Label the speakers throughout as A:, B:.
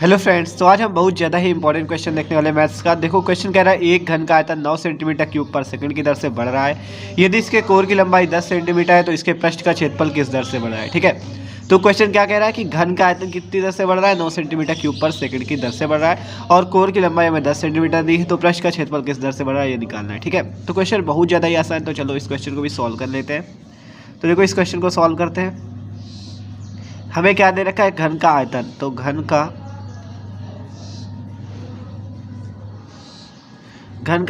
A: Hello friends, तो आज हम बहुत ज़्यादा ही इंपॉर्टेंट क्वेश्चन देखने वाले मैथ्स का। देखो क्वेश्चन कह रहा है एक घन का आयतन 9 सेंटीमीटर क्यूब पर सेकंड की दर से बढ़ रहा है। यदि इसके कोर की लंबाई 10 सेंटीमीटर है तो इसके पृष्ठ का क्षेत्रफल किस दर से बढ़ रहा है। ठीक है, तो क्वेश्चन क्या कह रहा है कि घन का आयतन कितनी दर से बढ़ रहा है, 9 सेंटीमीटर क्यूब पर सेकंड की दर से बढ़ रहा है, और कोर की लंबाई हमें 10 सेंटीमीटर दी है, तो पृष्ठ का क्षेत्रफल किस दर से बढ़ रहा है ये निकालना है। ठीक है, तो क्वेश्चन बहुत ज़्यादा ही आसान है, तो चलो इस क्वेश्चन को भी सॉल्व कर लेते हैं। तो देखो इस क्वेश्चन को सॉल्व करते हैं। हमें क्या दे रखा है, घन का आयतन। तो घन का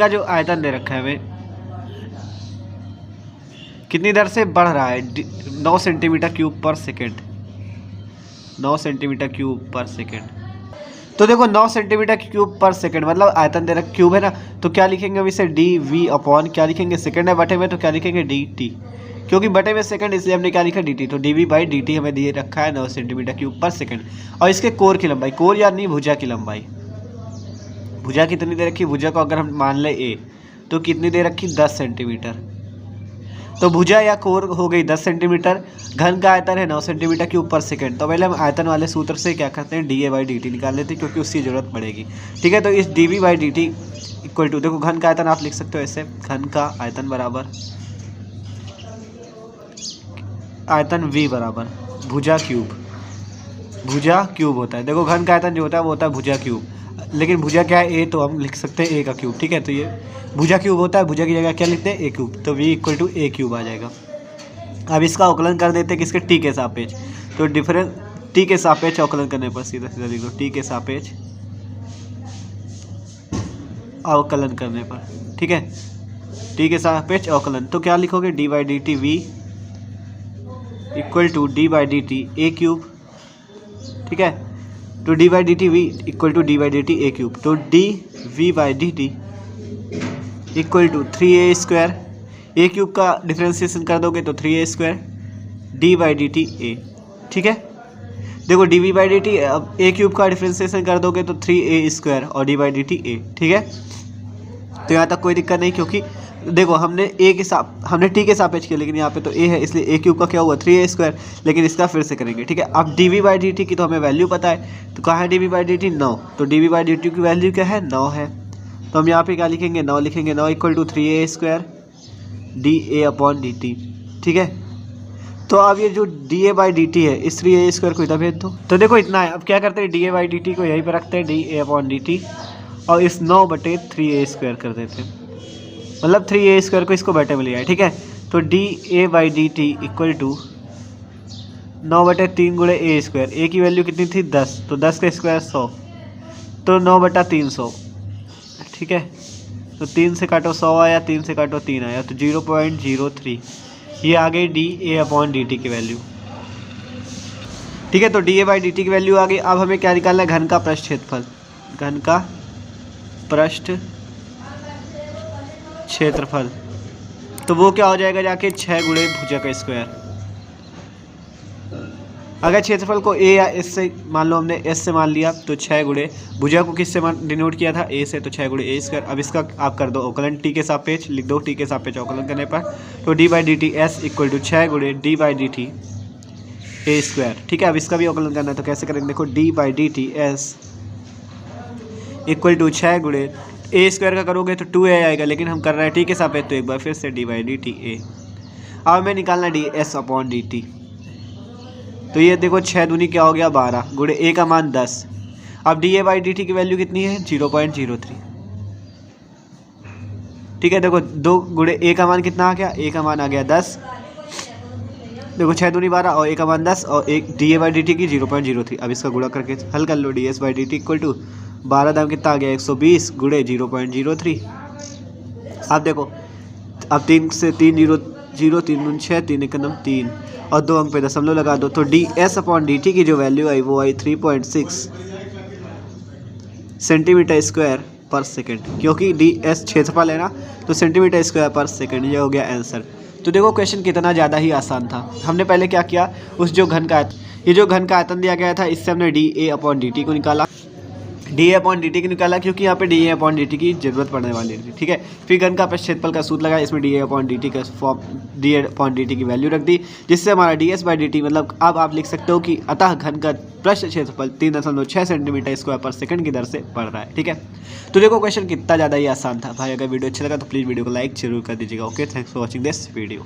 A: जो आयतन दे रखा है हमें कितनी दर से बढ़ रहा है, 9 सेंटीमीटर क्यूब पर सेकेंड। 9 सेंटीमीटर क्यूब पर सेकेंड। तो देखो 9 सेंटीमीटर क्यूब पर सेकेंड मतलब आयतन दे रखा, क्यूब है ना, तो क्या लिखेंगे हम इसे, डी वी अपॉन क्या लिखेंगे, सेकेंड है बटे में, तो क्या लिखेंगे डी टी, क्योंकि बटे में सेकंड इसलिए हमने क्या लिखा डी टी। तो D we by D t हमें दिए रखा है 9 सेंटीमीटर क्यूब पर सेकेंड। और इसके कोर की लंबाई, कोर यानी भुजा की लंबाई, भुजा कितनी दे रखी, भुजा को अगर हम मान ले ए तो कितनी दे रखी, 10 सेंटीमीटर। तो भुजा या कोर हो गई 10 सेंटीमीटर, घन का आयतन है 9 सेंटीमीटर क्यूब पर सेकंड। तो पहले हम आयतन वाले सूत्र से क्या करते हैं, D A by D T निकाल लेते हैं, क्योंकि उसकी ज़रूरत पड़ेगी। ठीक है, तो इस d we by D T equal to, देखो घन का आयतन आप लिख सकते हो ऐसे, घन का आयतन बराबर आयतन वी बराबर भुजा क्यूब होता है। देखो घन का आयतन जो होता है वो होता है भुजा क्यूब, लेकिन भुजा क्या है ए, तो हम लिख सकते हैं ए का क्यूब। ठीक है, तो ये भुजा क्यूब होता है, भुजा की जगह क्या लिखते हैं, ए क्यूब, तो V equal to A cube आ जाएगा। अब इसका अवकलन कर देते हैं किसके, टी के सापेक्ष। तो डिफरेंस टी के सापेक्ष अवकलन करने पर सीधा सीधा लिख लो, टी के सापेक्ष अवकलन करने पर। ठीक है, टी के सापेक्ष अवकलन, तो क्या लिखोगे, D by D T V equal to D by D T A cube. ठीक है, तो D by D T V equal to D by D T A cube, तो D we by D T equal to 3a square, A cube का differentiation कर दोगे तो 3a square D by D T A. ठीक है, देखो D we by D T, अब A cube का डिफ्रेंसिएशन कर दोगे तो 3a स्क्वायर और D by D T A. ठीक है, तो यहाँ तक कोई दिक्कत नहीं, क्योंकि देखो हमने टी के सापेक्ष किया, लेकिन यहाँ पे तो ए है, इसलिए ए क्यूब का क्या हुआ 3a स्क्वायर, लेकिन इसका फिर से करेंगे। ठीक है, अब d we by D T की तो हमें वैल्यू पता है, तो कहाँ है d we by D t, 9, तो D we by D T की वैल्यू क्या है, 9 है, तो हम यहाँ पे क्या लिखेंगे, 9 लिखेंगे, 9 equal to 3a square d A upon D t. ठीक है, तो अब ये जो d A by D t है, इस 3a स्क्वायर को इधर भेज दो, तो देखो इतना है। अब क्या करते हैं, D A by D T को यहीं पर रखते हैं, D A upon D T, और इस 9 बटे 3a स्क्वायर कर देते हैं, मतलब 3a स्क्वायर को इसको बटे में लिया है। ठीक है, तो d A by D T equal to 9 बटे 3 गुणे ए स्क्वायर, ए की वैल्यू कितनी थी 10, तो 10 का स्क्वायर 100, तो 9 बटा 300। ठीक है, तो 3 से काटो 100 आया, 3 से काटो 3 आया, तो 0.03, ये आ गई D A upon D T की वैल्यू। ठीक है, तो d A by D T की वैल्यू आ गई। अब हमें क्या निकालना है, घन का पृष्ठ क्षेत्रफल, घन का पृष्ठ क्षेत्रफल, तो वो क्या हो जाएगा जाके 6 गुणे भुजा का स्क्वायर। अगर क्षेत्रफल को ए या एस से मान लो, हमने एस से मान लिया, तो 6 गुणे भुजा को किससे डिनोट किया था, ए से, तो 6 गुणे ए स्क्वायर। अब इसका आप कर दो अवकलन, टी के सापेक्ष लिख दो, टी के सापेक्ष अवकलन करने पर, तो D by D t s equal to 6 गुणे d by D T a square. ठीक है, अब इसका भी अवकलन करना है, तो कैसे करेंगे, देखो d by D t s equal to 6 गुणे ए स्क्वायर का करोगे तो 2a आएगा, लेकिन हम कर रहे हैं टी के सापेक्ष, तो एक बार फिर से D by D T A. अब हमें निकालना D S upon D t, तो ये देखो 6 दूनी क्या हो गया 12 गुणे ए का मान 10। अब D A by D T की वैल्यू कितनी है, 0.03। ठीक है, देखो 2 गुणे ए का मान कितना आ गया, ए का मान आ गया 10, देखो 6 दूनी 12 और ए का मान 10, और एक D A by D T की 0.03। अब इसका गुणा करके हल कर लो, D S by D T equal to 12 दाम कितना आ गया 120 गुणे 0.03। अब देखो, अब 3 से 3 0 0 3 दूनी 6, 3 1 9 3, और 2 अंक पे दशमलव लगा दो, तो D S upon D T की जो वैल्यू आई वो आई 3.6 सेंटीमीटर स्क्वायर पर सेकेंड, क्योंकि डी एस क्षेत्रफल है ना, तो सेंटीमीटर स्क्वायर पर सेकेंड, ये हो गया आंसर। तो देखो क्वेश्चन कितना ज़्यादा ही आसान था। हमने पहले क्या किया, उस जो घन का ये जो घन का आयतन दिया गया था, इससे हमने D A upon D T को निकाला, डी अपॉन डी टी की निकाला क्योंकि यहाँ पे D A upon D T की जरूरत पड़ने वाली थी, ठीक है। फिर घन का क्षेत्रफल का सूत्र लगा, इसमें डी ए अपॉन डी टी का फॉर्म डी ए अपॉन डी टी की वैल्यू रख दी, जिससे हमारा D S by D T मतलब अब आप लिख सकते हो कि अतः घन का पृष्ठ क्षेत्रफल 3.6 सेंटीमीटर स्क्वायर पर सेकंड की दर से बढ़ रहा है, ठीक है। तो देखो क्वेश्चन कितना ज़्यादा ही आसान था भाई। अगर वीडियो अच्छा लगा तो प्लीज़ वीडियो को लाइक जरूर कर दीजिएगा। Okay, thanks for watching this video.